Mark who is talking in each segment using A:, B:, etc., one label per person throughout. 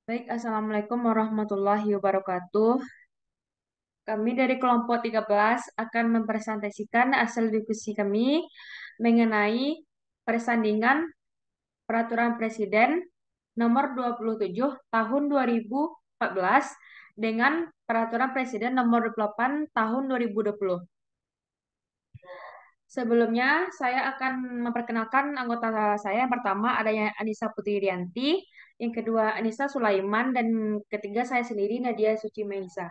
A: Baik, Assalamualaikum warahmatullahi wabarakatuh. Kami dari kelompok 13 akan mempresentasikan hasil diskusi kami mengenai persandingan Peraturan Presiden nomor 27 tahun 2014 dengan Peraturan Presiden nomor 28 tahun 2020. Sebelumnya, saya akan memperkenalkan anggota saya. Yang pertama adanya Anissa Putri Rianti, yang kedua Anissa Sulaiman, dan ketiga saya sendiri Nadia Suci Melisa.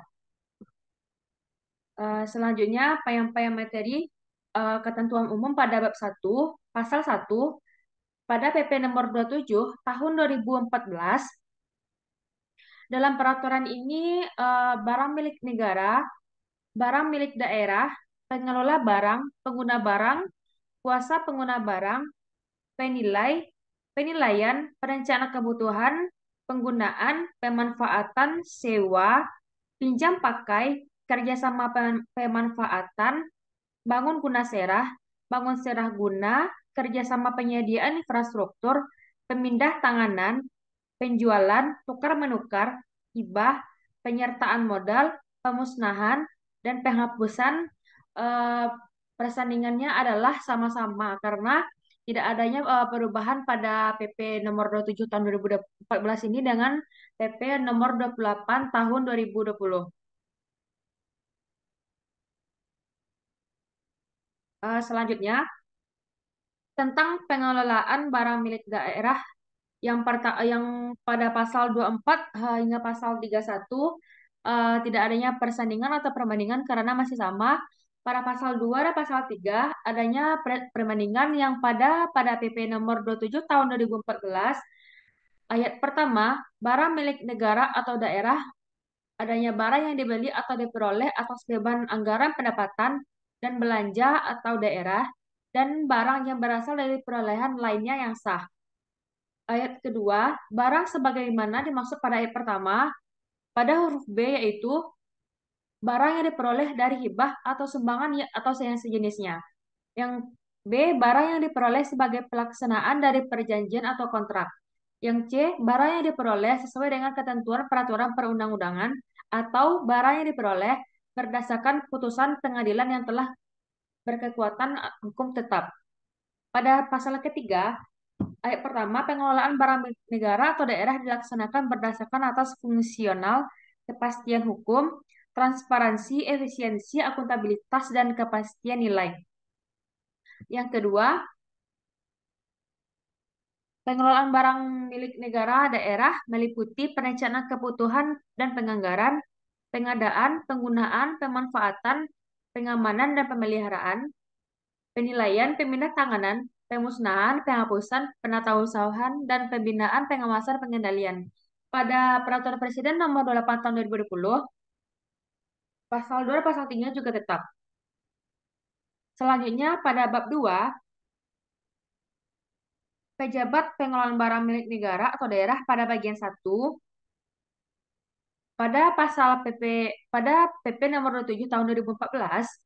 A: Selanjutnya, penyampaian materi ketentuan umum pada bab 1, pasal 1, pada PP nomor 27 tahun 2014. Dalam peraturan ini, barang milik negara, barang milik daerah, pengelola barang, pengguna barang, kuasa pengguna barang, penilai, penilaian, perencanaan kebutuhan, penggunaan, pemanfaatan, sewa, pinjam pakai, kerjasama pemanfaatan, bangun guna serah, bangun serah guna, kerjasama penyediaan infrastruktur, pemindah tanganan, penjualan, tukar menukar, hibah, penyertaan modal, pemusnahan, dan penghapusan. eh, Persandingannya adalah sama-sama karena tidak adanya perubahan pada PP nomor 27 tahun 2014 ini dengan PP nomor 28 tahun 2020. Selanjutnya, tentang pengelolaan barang milik daerah yang pada pasal 24 hingga pasal 31 tidak adanya persandingan atau perbandingan karena masih sama. Pada pasal 2 dan pasal 3 adanya perbandingan yang pada PP nomor 27 tahun 2014 ayat pertama, barang milik negara atau daerah adanya barang yang dibeli atau diperoleh atas beban anggaran pendapatan dan belanja atau daerah dan barang yang berasal dari perolehan lainnya yang sah. Ayat kedua, barang sebagaimana dimaksud pada ayat pertama, pada huruf B yaitu barang yang diperoleh dari hibah atau sumbangan atau yang sejenisnya. Yang B, barang yang diperoleh sebagai pelaksanaan dari perjanjian atau kontrak. Yang C, barang yang diperoleh sesuai dengan ketentuan peraturan perundang-undangan atau barang yang diperoleh berdasarkan putusan pengadilan yang telah berkekuatan hukum tetap. Pada pasal ketiga, ayat pertama, pengelolaan barang milik negara atau daerah dilaksanakan berdasarkan atas fungsional, kepastian hukum, transparansi, efisiensi, akuntabilitas, dan kepastian nilai. Yang kedua, pengelolaan barang milik negara daerah meliputi perencanaan kebutuhan dan penganggaran, pengadaan, penggunaan, pemanfaatan, pengamanan, dan pemeliharaan, penilaian, pemindah tanganan, pemusnahan, penghapusan, penatausahaan, dan pembinaan, pengawasan, pengendalian. Pada Peraturan Presiden Nomor 28 Tahun 2020, Pasal 2 dan Pasal 3 juga tetap. Selanjutnya, pada Bab 2, pejabat pengelolaan barang milik negara atau daerah pada bagian 1, pada pasal PP pada PP nomor 27 tahun 2014,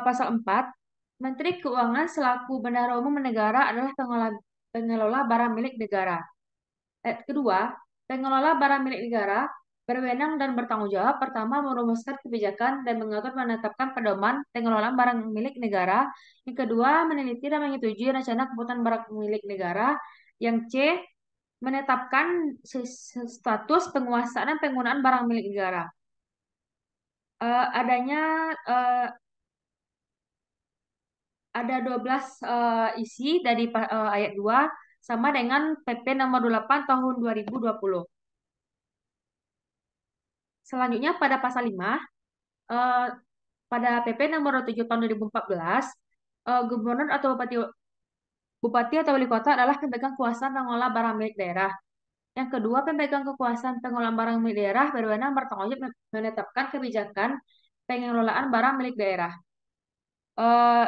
A: pasal 4, Menteri Keuangan selaku bendahara umum negara adalah pengelola barang milik negara. Ayat kedua, pengelola barang milik negara berwenang dan bertanggung jawab pertama merumuskan kebijakan dan mengatur menetapkan pedoman pengelolaan barang milik negara. Yang kedua, meneliti dan menyetujui rencana kebutuhan barang milik negara. Yang C, menetapkan status penguasaan dan penggunaan barang milik negara. Adanya ada 12 isi dari ayat 2 sama dengan PP nomor 28 tahun 2020. Selanjutnya pada pasal 5, eh, pada PP nomor 7 tahun 2014, gubernur atau bupati atau wali kota adalah pemegang kuasa pengelola barang milik daerah. Yang kedua, pemegang kekuasaan pengelolaan barang milik daerah berwenang bertanggung jawab menetapkan kebijakan pengelolaan barang milik daerah.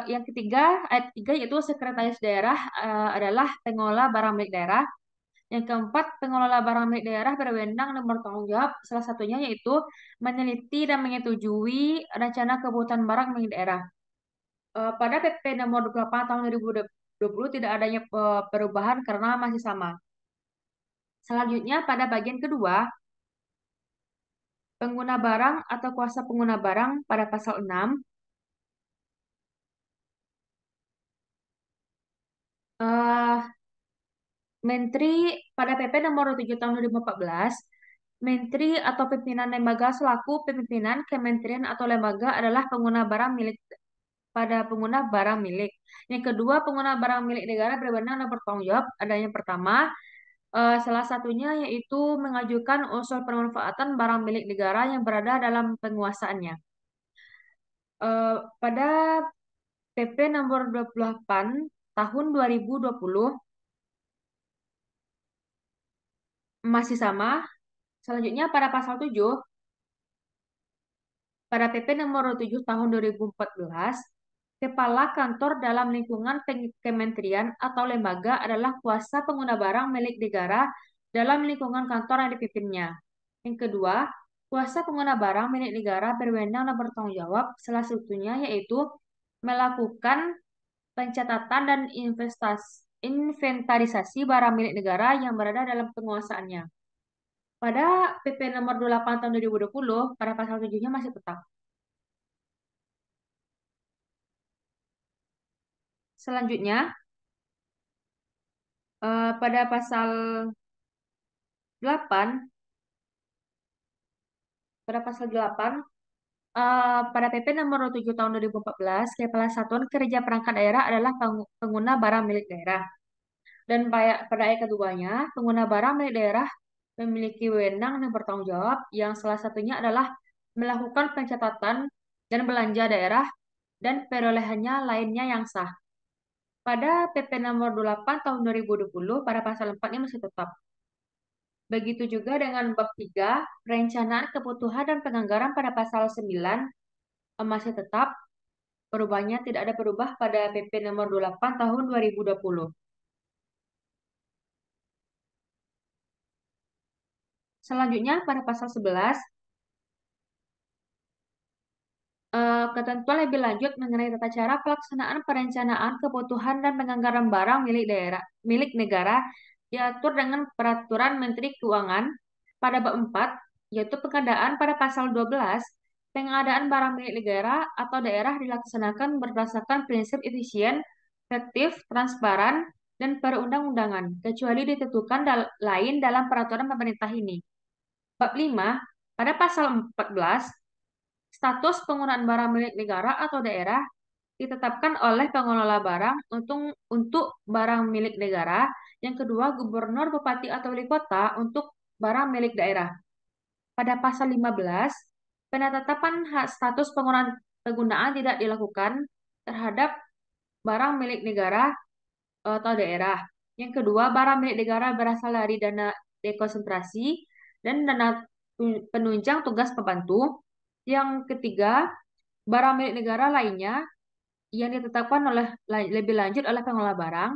A: Yang ketiga, ayat 3 yaitu sekretaris daerah adalah pengelola barang milik daerah. Yang keempat, pengelola barang milik daerah berwenang dan bertanggung jawab. Salah satunya yaitu meneliti dan menyetujui rencana kebutuhan barang milik daerah. Pada PP nomor 28 tahun 2020 tidak adanya perubahan karena masih sama. Selanjutnya, pada bagian kedua, pengguna barang atau kuasa pengguna barang pada pasal 6, eh, Menteri pada PP nomor 7 tahun 2014, Menteri atau pimpinan lembaga selaku pimpinan kementerian atau lembaga adalah pengguna barang milik pada pengguna barang milik. Yang kedua, pengguna barang milik negara berwenang dan bertanggung jawab. Ada yang pertama, salah satunya yaitu mengajukan usul pemanfaatan barang milik negara yang berada dalam penguasaannya. Pada PP nomor 28 tahun 2020 masih sama. Selanjutnya pada pasal 7, pada PP nomor 7 tahun 2014, kepala kantor dalam lingkungan kementerian atau lembaga adalah kuasa pengguna barang milik negara dalam lingkungan kantor yang dipimpinnya. Yang kedua, kuasa pengguna barang milik negara berwenang dan bertanggung jawab salah satunya yaitu melakukan pencatatan dan inventarisasi barang milik negara yang berada dalam penguasaannya. Pada PP nomor 28 tahun 2020, pada pasal 7-nya masih tetap. Selanjutnya, pada pasal 8, pada PP nomor 7 tahun 2014, Kepala Satuan Kerja Perangkat Daerah adalah pengguna barang milik daerah. Dan pada ayat keduanya, pengguna barang milik daerah memiliki wewenang dan bertanggung jawab yang salah satunya adalah melakukan pencatatan dan belanja daerah dan perolehannya lainnya yang sah. Pada PP nomor 28 tahun 2020, pada pasal 4 ini masih tetap. Begitu juga dengan bab 3, perencanaan kebutuhan dan penganggaran pada pasal 9 masih tetap. Perubahannya tidak ada berubah pada PP nomor 28 tahun 2020. Selanjutnya pada pasal 11, ketentuan lebih lanjut mengenai tata cara pelaksanaan perencanaan kebutuhan dan penganggaran barang milik negara diatur dengan peraturan Menteri Keuangan pada bab 4, yaitu pengadaan pada pasal 12. Pengadaan barang milik negara atau daerah dilaksanakan berdasarkan prinsip efisien, efektif, transparan, dan perundang-undangan, kecuali ditentukan lain dalam peraturan pemerintah ini. Bab 5, pada pasal 14, status penggunaan barang milik negara atau daerah ditetapkan oleh pengelola barang untuk barang milik negara. Yang kedua, gubernur, bupati, atau wali kota untuk barang milik daerah. Pada pasal 15, penetapan hak status penggunaan tidak dilakukan terhadap barang milik negara atau daerah. Yang kedua, barang milik negara berasal dari dana dekonsentrasi dan dana penunjang tugas pembantu. Yang ketiga, barang milik negara lainnya yang ditetapkan lebih lanjut oleh pengelola barang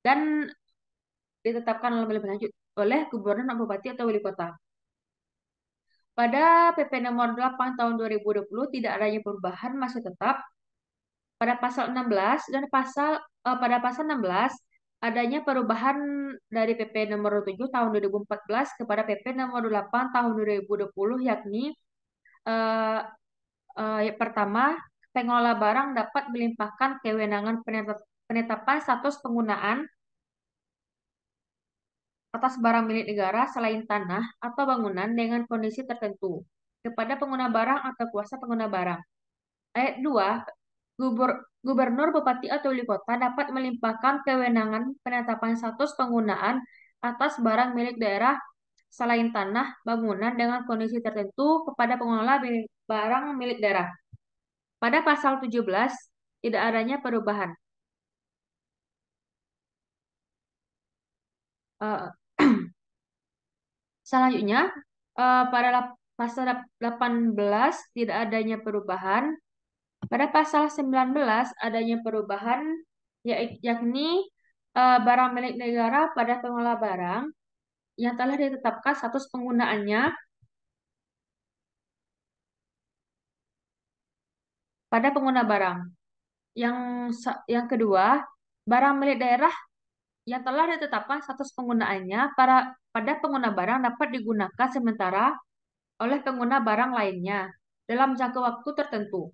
A: dan ditetapkan lebih lanjut oleh gubernur, bupati, atau wali kota. Pada PP nomor 8 tahun 2020 tidak adanya perubahan masih tetap. Pada pasal 16 dan pada pasal 16 adanya perubahan dari PP nomor 7 tahun 2014 kepada PP nomor 8 tahun 2020 yakni eh, yang pertama, pengelola barang dapat melimpahkan kewenangan penetapan status penggunaan atas barang milik negara selain tanah atau bangunan dengan kondisi tertentu kepada pengguna barang atau kuasa pengguna barang. Ayat 2, gubernur, bupati, atau wali kota dapat melimpahkan kewenangan penetapan status penggunaan atas barang milik daerah selain tanah, bangunan dengan kondisi tertentu kepada pengelola barang milik daerah. Pada pasal 17, tidak adanya perubahan. Eh, Selanjutnya, pada pasal 18 tidak adanya perubahan. Pada pasal 19 adanya perubahan, yakni barang milik negara pada pengelola barang yang telah ditetapkan status penggunaannya pada pengguna barang. Yang yang kedua, barang milik daerah yang telah ditetapkan status penggunaannya pada pengguna barang dapat digunakan sementara oleh pengguna barang lainnya dalam jangka waktu tertentu.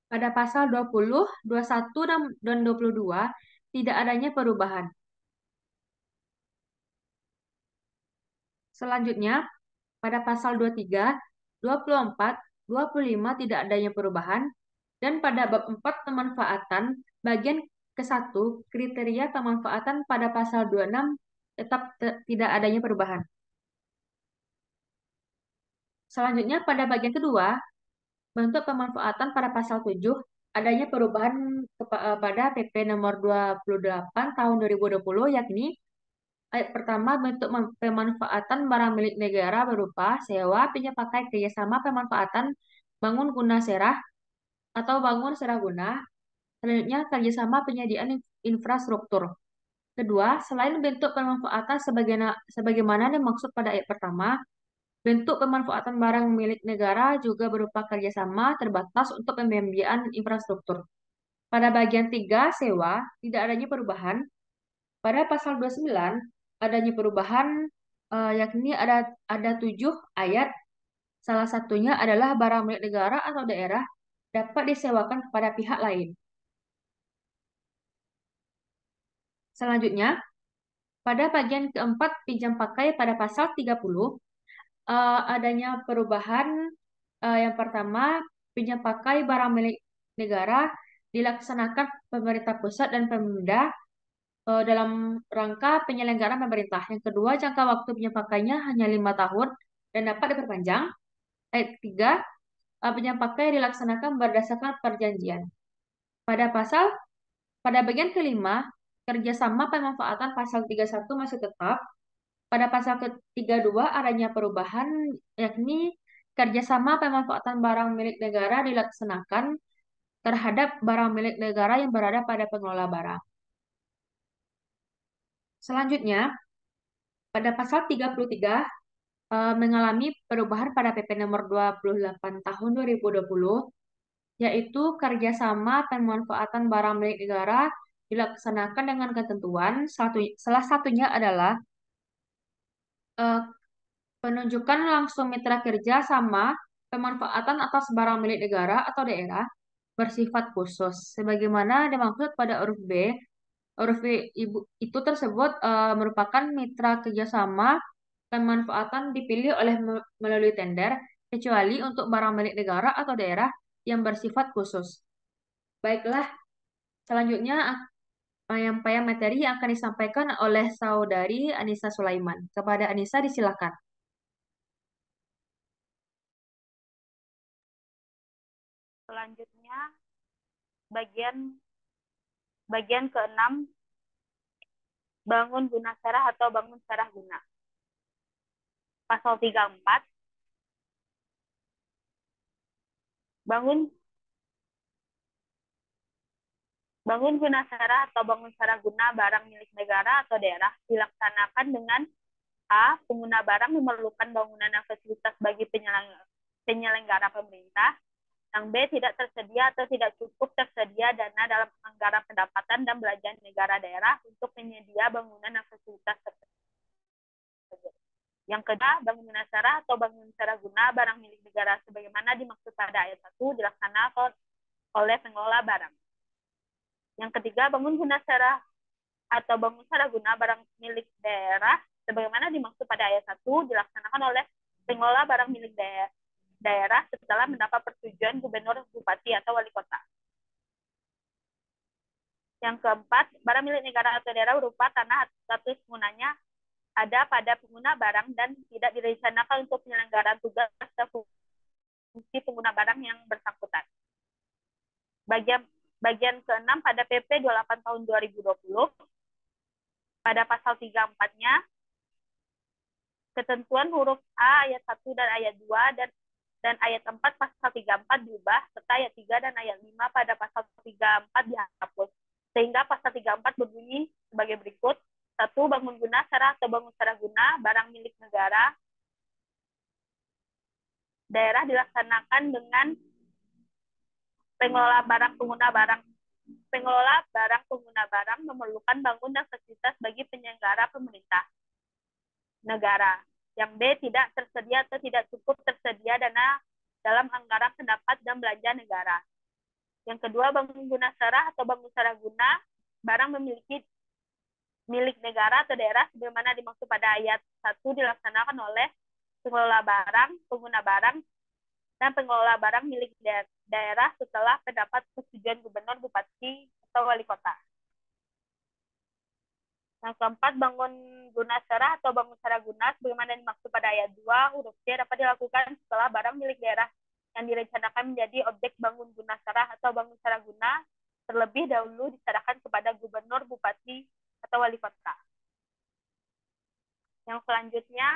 A: Pada pasal 20, 21, dan 22 tidak adanya perubahan. Selanjutnya, pada pasal 23, 24, 25 tidak adanya perubahan, dan pada bab 4 pemanfaatan, bagian ke-1, kriteria pemanfaatan pada pasal 26 tetap tidak adanya perubahan. Selanjutnya, pada bagian kedua, bentuk pemanfaatan pada pasal 7, adanya perubahan pada PP nomor 28 tahun 2020, yakni ayat pertama, bentuk pemanfaatan barang milik negara berupa sewa, pinjam pakai, kerjasama, pemanfaatan, bangun guna serah atau bangun serah guna. Selanjutnya, kerjasama penyediaan infrastruktur. Kedua, selain bentuk pemanfaatan sebagaimana dimaksud pada ayat pertama, bentuk pemanfaatan barang milik negara juga berupa kerjasama terbatas untuk pembiayaan infrastruktur. Pada bagian 3, sewa, tidak adanya perubahan. Pada pasal 29, adanya perubahan, yakni ada 7 ayat. Salah satunya adalah barang milik negara atau daerah dapat disewakan kepada pihak lain. Selanjutnya, pada bagian keempat pinjam pakai pada pasal 30, adanya perubahan. Yang pertama, pinjam pakai barang milik negara dilaksanakan pemerintah pusat dan Pemda dalam rangka penyelenggaraan pemerintah. Yang kedua, jangka waktu pinjam pakainya hanya 5 tahun dan dapat diperpanjang. Ayat ketiga, pinjam pakai dilaksanakan berdasarkan perjanjian. Pada pasal pada bagian kelima, kerjasama pemanfaatan pasal 31 masih tetap. Pada pasal ke-32 adanya perubahan, yakni kerjasama pemanfaatan barang milik negara dilaksanakan terhadap barang milik negara yang berada pada pengelola barang. Selanjutnya, pada pasal 33 mengalami perubahan pada PP nomor 28 tahun 2020, yaitu kerjasama pemanfaatan barang milik negara dilaksanakan dengan ketentuan. Salah satunya adalah eh, penunjukan langsung mitra kerja sama pemanfaatan atas barang milik negara atau daerah bersifat khusus. Sebagaimana dimaksud pada huruf B, huruf B itu tersebut merupakan mitra kerjasama pemanfaatan dipilih melalui tender, kecuali untuk barang milik negara atau daerah yang bersifat khusus. Baiklah, selanjutnya penyampaian materi yang akan disampaikan oleh Saudari Anissa Sulaiman. Kepada Anissa disilakan.
B: Selanjutnya bagian bagian ke-6, bangun guna serah atau bangun serah guna. Pasal 34, bangun guna serah atau bangun serah guna barang milik negara atau daerah dilaksanakan dengan A. Pengguna barang memerlukan bangunan dan fasilitas bagi penyelenggara pemerintah. Yang B. Tidak tersedia atau tidak cukup tersedia dana dalam anggaran pendapatan dan belanjaan negara daerah untuk penyedia bangunan dan fasilitas tersebut. Yang kedua, bangun guna serah atau bangun serah guna barang milik negara sebagaimana dimaksud pada ayat 1 dilaksanakan oleh pengelola barang. Yang ketiga, bangun guna serah atau bangun serah guna barang milik daerah sebagaimana dimaksud pada ayat 1 dilaksanakan oleh pengelola barang milik daerah setelah mendapat persetujuan gubernur, bupati, atau wali kota. Yang keempat, barang milik negara atau daerah berupa tanah atau status penggunanya ada pada pengguna barang dan tidak direncanakan untuk penyelenggaraan tugas atau fungsi pengguna barang yang bersangkutan. Bagian ke-6 pada PP 28 tahun 2020, pada pasal 34-nya, ketentuan huruf A ayat 1 dan ayat 2 dan ayat 4 pasal 34 diubah, serta ayat 3 dan ayat 5 pada pasal 34 dihapus. Sehingga pasal 34 berbunyi sebagai berikut. 1. Bangun guna serah atau bangun serah guna barang milik negara daerah dilaksanakan dengan pengelola barang pengguna barang pengelola barang pengguna barang memerlukan bangunan fasilitas bagi penyelenggara pemerintah negara. Yang B, tidak tersedia atau tidak cukup tersedia dana dalam anggaran pendapat dan belanja negara. Yang kedua, bangun guna serah atau bangun secara guna barang memiliki milik negara atau daerah sebagaimana dimaksud pada ayat 1 dilaksanakan oleh pengelola barang, pengguna barang, dan pengelola barang milik daerah setelah pendapat persetujuan gubernur, bupati, atau wali kota. Yang keempat, bangun guna serah atau bangun secara guna sebagaimana dimaksud pada ayat 2 huruf C dapat dilakukan setelah barang milik daerah yang direncanakan menjadi objek bangun guna serah atau bangun secara guna terlebih dahulu diserahkan kepada gubernur, bupati, atau wali kota. Yang selanjutnya,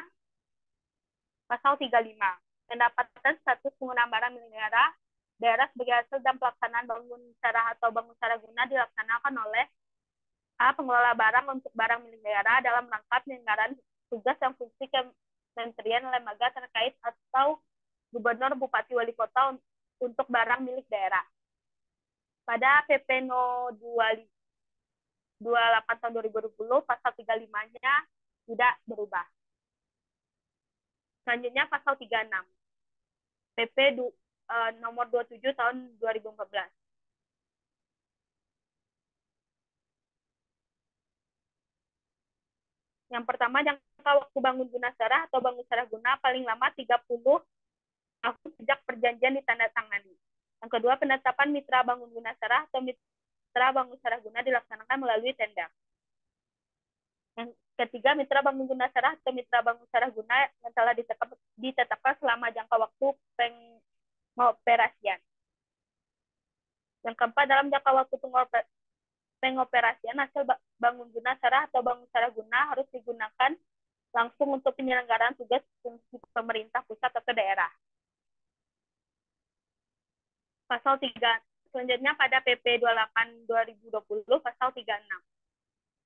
B: pasal 35. Pendapatan status penggunaan barang milik daerah sebagai hasil dan pelaksanaan bangun serah atau bangun secara guna dilaksanakan oleh A. Pengelola barang untuk barang milik daerah dalam rangka penyelenggaraan tugas yang fungsi kementerian lembaga terkait atau gubernur, bupati, wali kota untuk barang milik daerah. Pada PP No 28 tahun 2020, pasal 35-nya tidak berubah. Selanjutnya pasal 36. PP nomor 27 tahun 2014. Yang pertama, jangka waktu bangun guna serah atau bangun secara guna paling lama 30 tahun sejak perjanjian ditandatangani. Yang kedua, penetapan mitra bangun guna serah atau mitra bangun secara guna dilaksanakan melalui tender. Yang ketiga, mitra bangun guna serah atau mitra bangun secara guna yang telah ditetapkan selama jangka waktu pengoperasian. Yang keempat, dalam jangka waktu pengoperasian, hasil bangun guna serah atau bangun secara guna harus digunakan langsung untuk penyelenggaraan tugas fungsi pemerintah pusat atau daerah. Pasal 3. Selanjutnya pada PP 28 2020 pasal 36.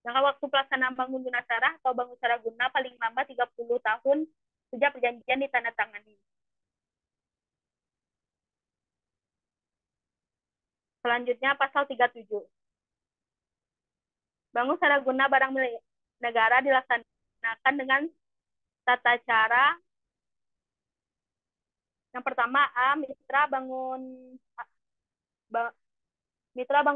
B: Jangka waktu pelaksanaan bangun guna serah atau bangun secara guna paling lama 30 tahun sejak perjanjian ditandatangani. Selanjutnya pasal 37. Bangun secara guna barang milik negara dilaksanakan dengan tata cara yang pertama, A. Mitra bangun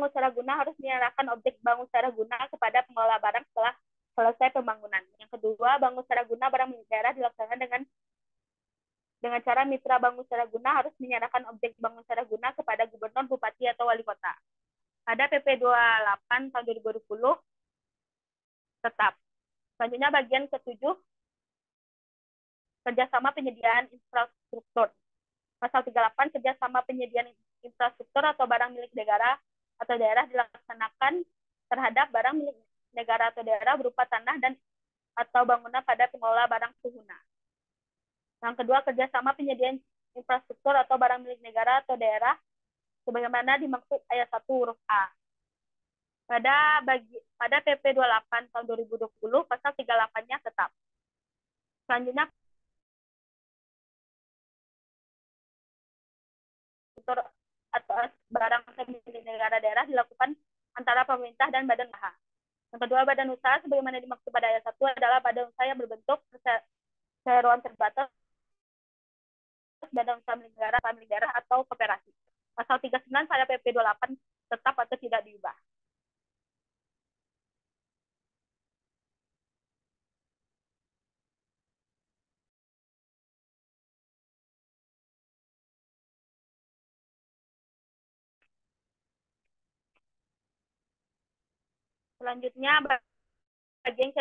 B: secara guna harus menyerahkan objek bangun secara guna kepada pengelola barang setelah selesai pembangunan. Yang kedua, bangun secara guna barang milik daerah dilaksanakan dengan cara mitra bangun secara guna harus menyerahkan objek bangun secara guna kepada gubernur, bupati, atau wali kota. Ada PP 28 tahun 2020 tetap. Selanjutnya bagian ke-7, kerjasama penyediaan infrastruktur. Pasal 38, kerjasama penyediaan infrastruktur atau barang milik negara atau daerah dilaksanakan terhadap barang milik negara atau daerah berupa tanah dan atau bangunan pada pengelola barang pengguna. Yang kedua, kerjasama penyediaan infrastruktur atau barang milik negara atau daerah sebagaimana dimaksud ayat 1 huruf A. Pada PP 28 tahun 2020, pasal 38-nya tetap. Selanjutnya, atau barang milik negara daerah dilakukan antara pemerintah dan badan usaha. Yang kedua, badan usaha sebagaimana dimaksud pada ayat 1 adalah badan usaha yang berbentuk perseroan terbatas, badan usaha milik negara atau koperasi. Pasal 39 pada PP 28 tetap atau tidak diubah. Selanjutnya bagian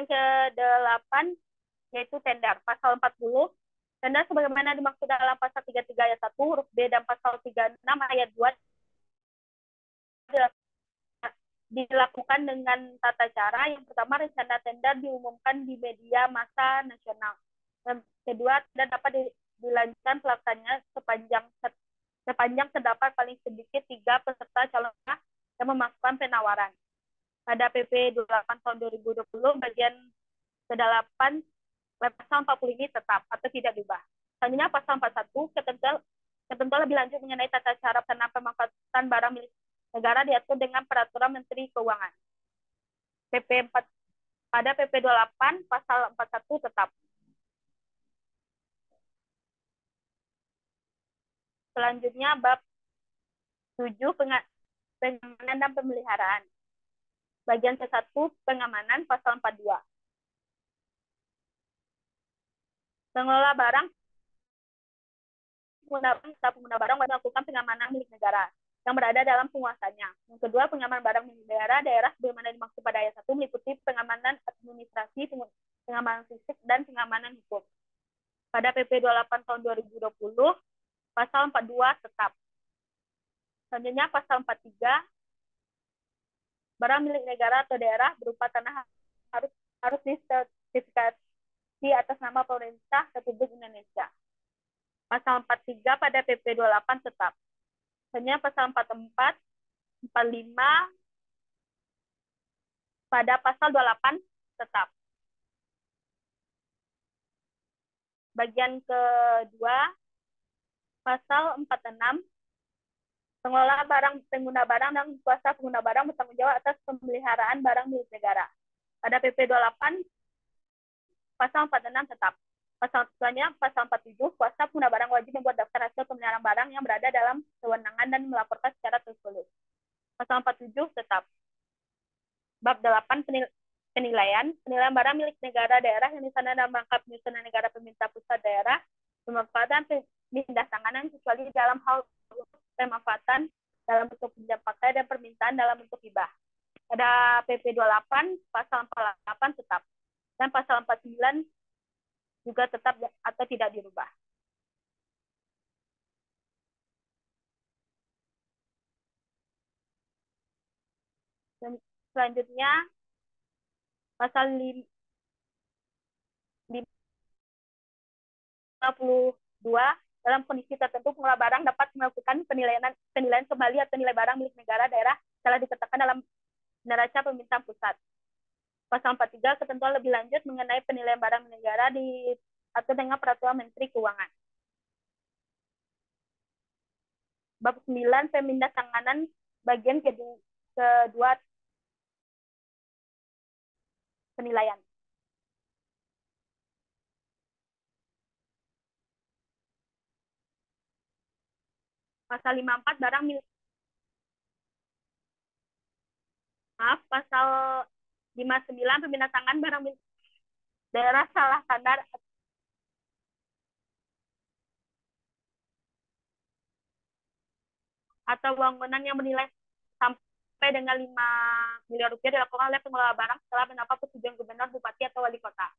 B: ke-8 yaitu tender. Pasal 40, tender sebagaimana dimaksud dalam pasal 33 ayat 1 huruf B dan pasal 36 ayat 2 dilakukan dengan tata cara yang pertama, rencana tender diumumkan di media massa nasional. Yang kedua, tender dapat dilanjutkan pelaksananya sepanjang terdapat paling sedikit 3 peserta calon yang memasukkan penawaran. Pada PP 28 tahun 2020 bagian ke-8 pasal 40 ini tetap atau tidak diubah. Selanjutnya pasal 41 ketentuan lebih lanjut mengenai tata cara dan pemanfaatan barang milik negara diatur dengan peraturan Menteri Keuangan. PP 4 pada PP 28 pasal 41 tetap. Selanjutnya bab 7 pengamanan dan pemeliharaan. Bagian ke-1 pengamanan pasal 42. Pengelola barang pengguna barang wajib melakukan pengamanan milik negara yang berada dalam penguasanya. Yang kedua, pengamanan barang milik daerah sebagaimana dimaksud pada ayat 1 meliputi pengamanan administrasi, pengamanan fisik, dan pengamanan hukum. Pada PP 28 tahun 2020, pasal 42 tetap. Selanjutnya pasal 43, barang milik negara atau daerah berupa tanah harus disertifikasi atas nama pemerintah Republik Indonesia. Pasal 43 pada PP 28 tetap. Selanjutnya pasal 44, 45 pada pasal 28 tetap. Bagian kedua, pasal 46, pengguna barang dan kuasa pengguna barang bertanggung jawab atas pemeliharaan barang milik negara. Pada PP 28, pasal 46 tetap. Pasal selanjutnya, pasal 47, kuasa pengguna barang wajib membuat daftar hasil pemeliharaan barang yang berada dalam kewenangan dan melaporkan secara tertulis. Pasal 47 tetap. Bab 8 penilaian barang milik negara daerah yang disana dalam rangka penyusunan negara pemerintah pusat daerah, pemanfaatan pindah tanganan kecuali dalam hal pemanfaatan dalam bentuk pinjam pakai dan permintaan dalam bentuk hibah. Ada PP 28 pasal 48 tetap dan pasal 49 juga tetap atau tidak dirubah. Dan selanjutnya pasal 52, dalam kondisi tertentu pengelola barang dapat melakukan penilaian kembali atau nilai barang milik negara daerah telah ditetapkan dalam neraca pemerintahan pusat. Pasal 43 ketentuan lebih lanjut mengenai penilaian barang negara diatur dengan peraturan Menteri Keuangan. Bab 9 pemindah tanganan bagian kedua penilaian. Pasal 54 barang milik pasal 59 pemindah tangan barang milik daerah salah standar atau bangunan yang bernilai sampai dengan 5 miliar rupiah dilakukan oleh pengelola barang setelah mendapat persetujuan gubernur, bupati, atau wali kota.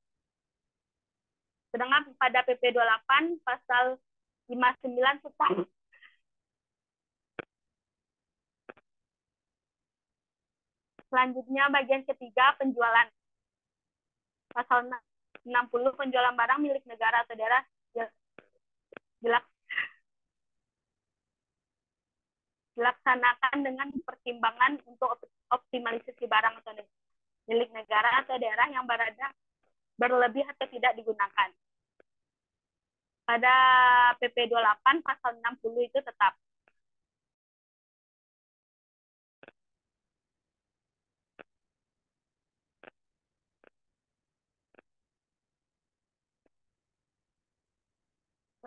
B: Sedangkan pada PP 28 pasal 59 tetap. Selanjutnya bagian ketiga penjualan. Pasal 60 penjualan barang milik negara atau daerah dilaksanakan dengan pertimbangan untuk optimalisasi barang atau milik negara atau daerah yang berlebih atau tidak digunakan. Pada PP 28 pasal 60 itu tetap.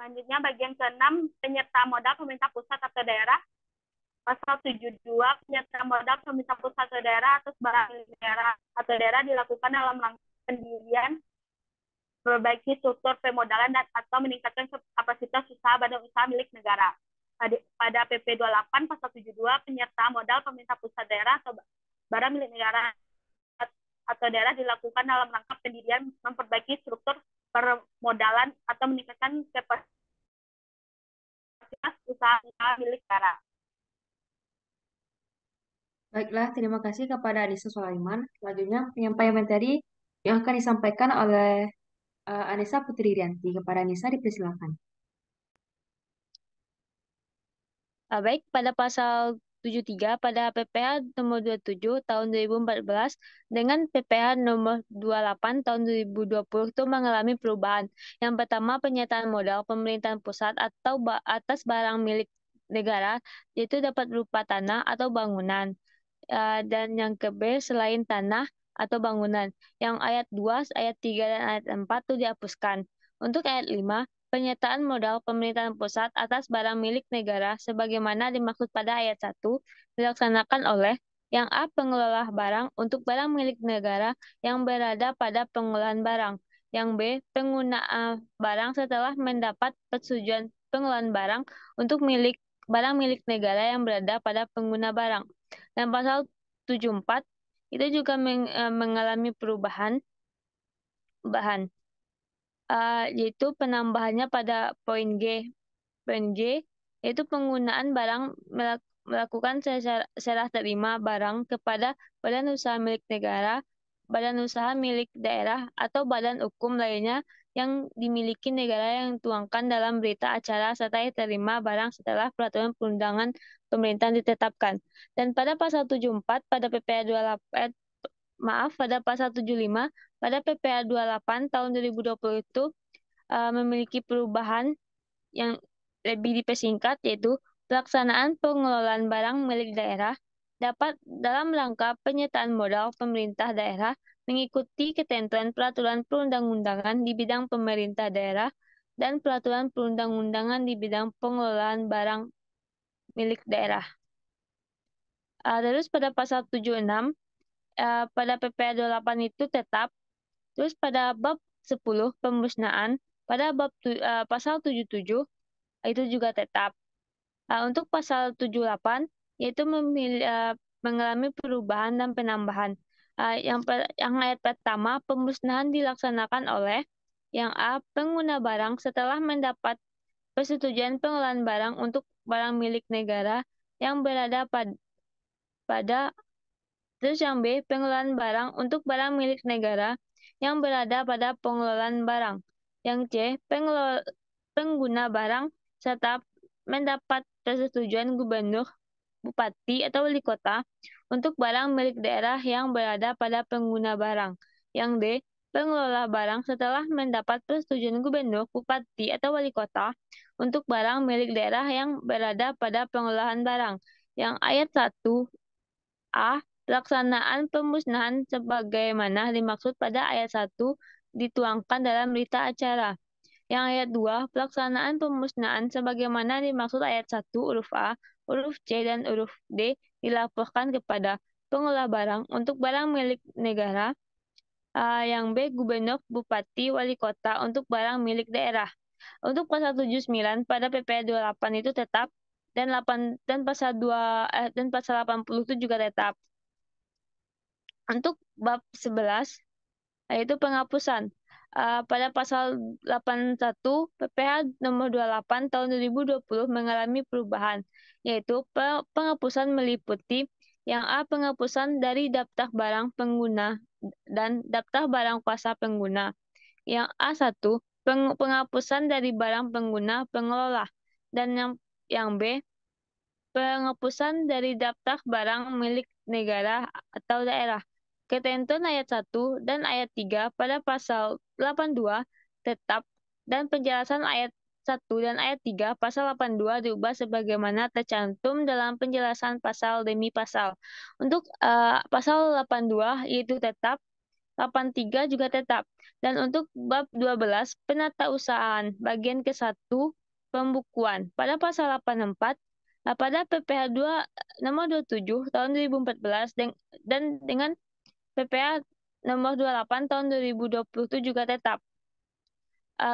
B: Selanjutnya bagian ke-6 penyertaan modal pemerintah pusat atau daerah. Pasal 72 penyertaan modal pemerintah pusat atau daerah atas barang negara atau daerah dilakukan dalam rangka pendirian, perbaiki struktur pemodalan dan atau meningkatkan kapasitas usaha badan usaha milik negara. Pada PP 28 pasal 72 penyertaan modal pemerintah pusat daerah atau barang milik negara atau daerah dilakukan dalam rangka pendirian, memperbaiki struktur permodalan atau meningkatkan kapasitas usaha milik negara.
A: Baiklah, terima kasih kepada Anissa Sulaiman. Selanjutnya, penyampaian materi yang akan disampaikan oleh Anissa Putri Rianti. Kepada Anissa, dipersilakan.
C: Baik, pada pasal 73 pada PPh nomor 27 tahun 2014 dengan PPh nomor 28 tahun 2020 itu mengalami perubahan. Yang pertama, penyataan modal pemerintahan pusat atau atas barang milik negara, yaitu dapat berupa tanah atau bangunan. Dan yang ke B, selain tanah atau bangunan. Yang ayat 2, ayat 3, dan ayat 4 itu dihapuskan. Untuk ayat 5, penyataan modal pemerintahan pusat atas barang milik negara sebagaimana dimaksud pada ayat 1 dilaksanakan oleh yang A. Pengelola barang untuk barang milik negara yang berada pada pengolahan barang. Yang B. Pengguna barang setelah mendapat persetujuan pengelolaan barang untuk barang milik negara yang berada pada pengguna barang. Dan pasal 74 itu juga mengalami perubahan yaitu penambahannya pada poin G. Poin G yaitu penggunaan barang melakukan serah terima barang kepada badan usaha milik negara, badan usaha milik daerah, atau badan hukum lainnya yang dimiliki negara yang dituangkan dalam berita acara serta terima barang setelah peraturan perundangan pemerintahan ditetapkan. Dan pada pasal 74 pada PPh 28 pada pasal 75 pada PPh 28 tahun 2020 itu memiliki perubahan yang lebih dipersingkat, yaitu pelaksanaan pengelolaan barang milik daerah dapat dalam rangka penyertaan modal pemerintah daerah mengikuti ketentuan peraturan perundang-undangan di bidang pemerintah daerah dan peraturan perundang-undangan di bidang pengelolaan barang milik daerah. Terus pada pasal 76 pada PPh 28 itu tetap. Terus pada bab 10 pemusnahan, pada pasal 77 itu juga tetap. Untuk pasal 78 yaitu mengalami perubahan dan penambahan. Yang ayat pertama, pemusnahan dilaksanakan oleh yang A. Pengguna barang setelah mendapat persetujuan pengelolaan barang untuk barang milik negara yang berada pada terus yang B, pengelolaan barang untuk barang milik negara yang berada pada pengelolaan barang. Yang C, pengguna barang serta mendapat persetujuan gubernur, bupati, atau wali kota untuk barang milik daerah yang berada pada pengguna barang. Yang D, pengelola barang setelah mendapat persetujuan gubernur, bupati, atau wali kota untuk barang milik daerah yang berada pada pengolahan barang. Yang ayat 1 A. Pelaksanaan pemusnahan sebagaimana dimaksud pada ayat 1 dituangkan dalam berita acara. Yang ayat 2, pelaksanaan pemusnahan sebagaimana dimaksud ayat 1 huruf A, huruf C, dan huruf D dilaporkan kepada pengelola barang untuk barang milik negara. Yang B, gubernur, bupati, wali kota untuk barang milik daerah. Untuk pasal 79 pada PPh 28 itu tetap dan pasal 80 itu juga tetap. Untuk bab 11 yaitu penghapusan. Pada pasal 81 PPh nomor 28 tahun 2020 mengalami perubahan, yaitu penghapusan meliputi yang A. Penghapusan dari daftar barang pengguna dan daftar barang kuasa pengguna. Yang A1 penghapusan dari barang pengguna pengelola, dan yang B penghapusan dari daftar barang milik negara atau daerah. Ketentuan ayat 1 dan ayat 3 pada pasal 82 tetap, dan penjelasan ayat 1 dan ayat 3 pasal 82 diubah sebagaimana tercantum dalam penjelasan pasal demi pasal. Untuk pasal 82 yaitu tetap, 83 juga tetap. Dan untuk bab 12 penatausahaan bagian ke-1 pembukuan pada pasal 84 pada PPh 2 nomor 27 tahun 2014 dan dengan PPh nomor 28 tahun 2020 itu juga tetap.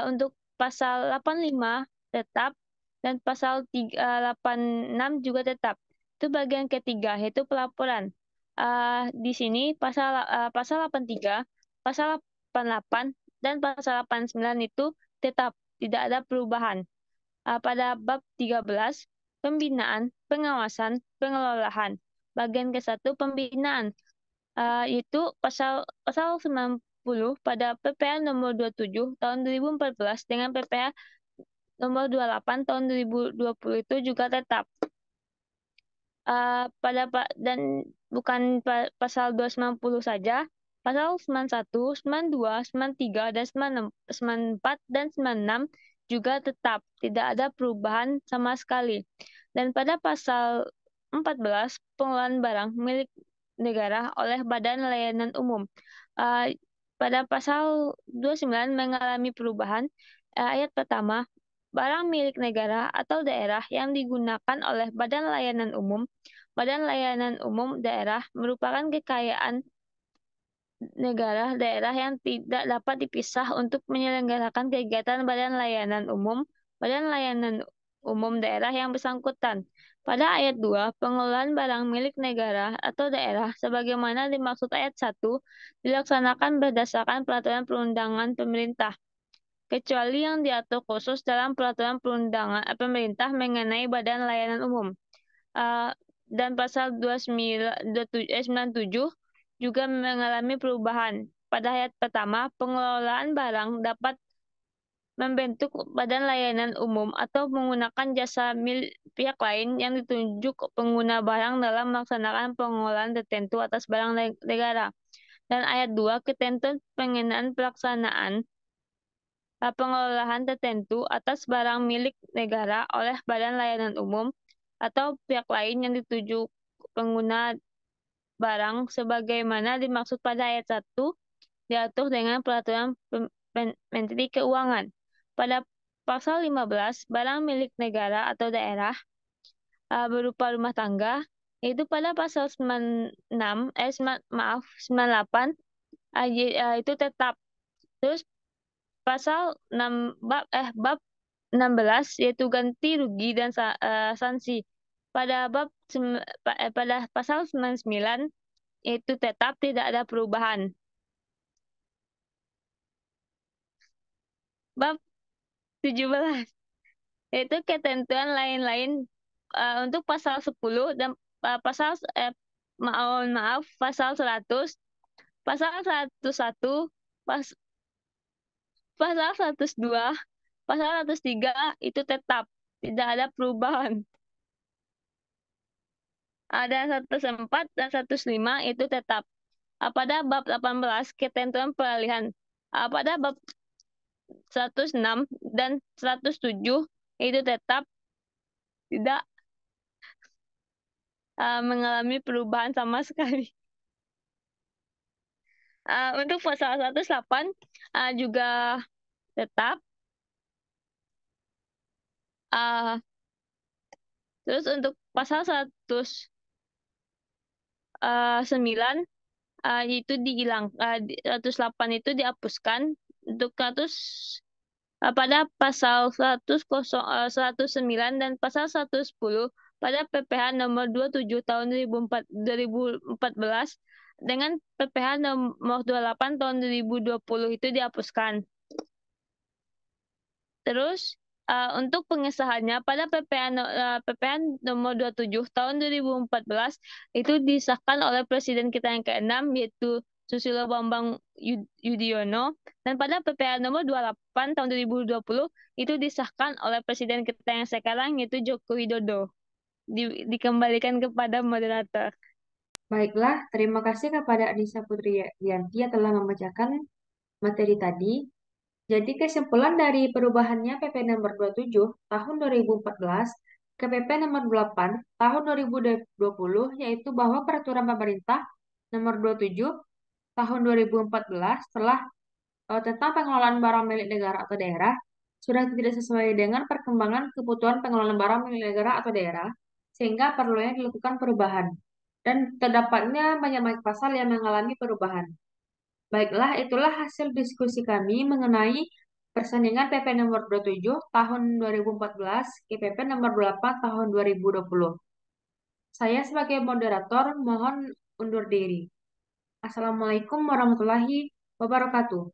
C: Untuk pasal 85 tetap dan pasal 86 juga tetap. Itu bagian ketiga, yaitu pelaporan. Di sini pasal 83, pasal 88, dan pasal 89 itu tetap, tidak ada perubahan. Pada bab 13, pembinaan, pengawasan, pengelolaan. Bagian ke-1 pembinaan, yaitu pasal 90 pada PPh nomor 27 tahun 2014 dengan PPh nomor 28 tahun 2020 itu juga tetap. dan bukan pasal 290 saja, pasal 91, 92, 93, dan 96, 94 dan 96 juga tetap tidak ada perubahan sama sekali. Dan pada pasal 14, pengelolaan barang milik negara oleh Badan Layanan Umum. Pada pasal 29 mengalami perubahan. Ayat pertama, barang milik negara atau daerah yang digunakan oleh Badan Layanan Umum. Badan Layanan Umum daerah merupakan kekayaan negara daerah yang tidak dapat dipisah untuk menyelenggarakan kegiatan Badan Layanan Umum, Badan Layanan Umum daerah yang bersangkutan. Pada ayat 2, pengelolaan barang milik negara atau daerah sebagaimana dimaksud ayat 1 dilaksanakan berdasarkan peraturan perundangan pemerintah, kecuali yang diatur khusus dalam peraturan perundangan pemerintah mengenai Badan Layanan Umum. Dan pasal 97 juga mengalami perubahan. Pada ayat pertama, pengelolaan barang dapat membentuk badan layanan umum atau menggunakan jasa pihak lain yang ditunjuk pengguna barang dalam melaksanakan pengelolaan tertentu atas barang negara. Dan ayat 2, ketentuan pengenaan pelaksanaan pengelolaan tertentu atas barang milik negara oleh badan layanan umum atau pihak lain yang dituju pengguna barang sebagaimana dimaksud pada ayat 1 diatur dengan peraturan Menteri Keuangan. Pada pasal 15, barang milik negara atau daerah berupa rumah tangga, yaitu pada pasal 98 itu tetap. Terus pasal 6 bab 16 yaitu ganti rugi dan sanksi. Pada pada pasal 99 itu tetap tidak ada perubahan. Bab 17 yaitu ketentuan lain-lain untuk pasal 10 dan pasal pasal 100, pasal 101, pasal 102, pasal 103 itu tetap tidak ada perubahan. Ada 104 dan 105 itu tetap. Pada bab 18 ketentuan peralihan. Pada bab 106 dan 107 itu tetap tidak mengalami perubahan sama sekali. Untuk pasal 108 juga tetap. Terus untuk pasal 109 itu dihilang, 108 itu dihapuskan. Untuk pada pasal 109 dan pasal 110 pada PPh nomor 27 tahun 2014 dengan PPh nomor 28 tahun 2020 itu dihapuskan. Terus untuk pengesahannya pada PPh nomor 27 tahun 2014 itu disahkan oleh Presiden kita yang ke-6 yaitu Susilo Bambang Yudhoyono, dan pada PPh nomor 28 tahun 2020 itu disahkan oleh Presiden kita yang sekarang yaitu Joko Widodo. Dikembalikan kepada moderator.
A: Baiklah, terima kasih kepada Anissa Putri Yanti yang telah membacakan materi tadi. Jadi kesimpulan dari perubahannya PP nomor 27 tahun 2014 ke PP nomor 8 tahun 2020 yaitu bahwa peraturan pemerintah nomor 27 tahun 2014 tentang pengelolaan barang milik negara atau daerah sudah tidak sesuai dengan perkembangan kebutuhan pengelolaan barang milik negara atau daerah, sehingga perlunya dilakukan perubahan. Dan terdapatnya banyak pasal yang mengalami perubahan. Baiklah, itulah hasil diskusi kami mengenai persandingan PP nomor 27 tahun 2014 ke PP nomor 8 tahun 2020. Saya sebagai moderator mohon undur diri. Assalamualaikum warahmatullahi wabarakatuh.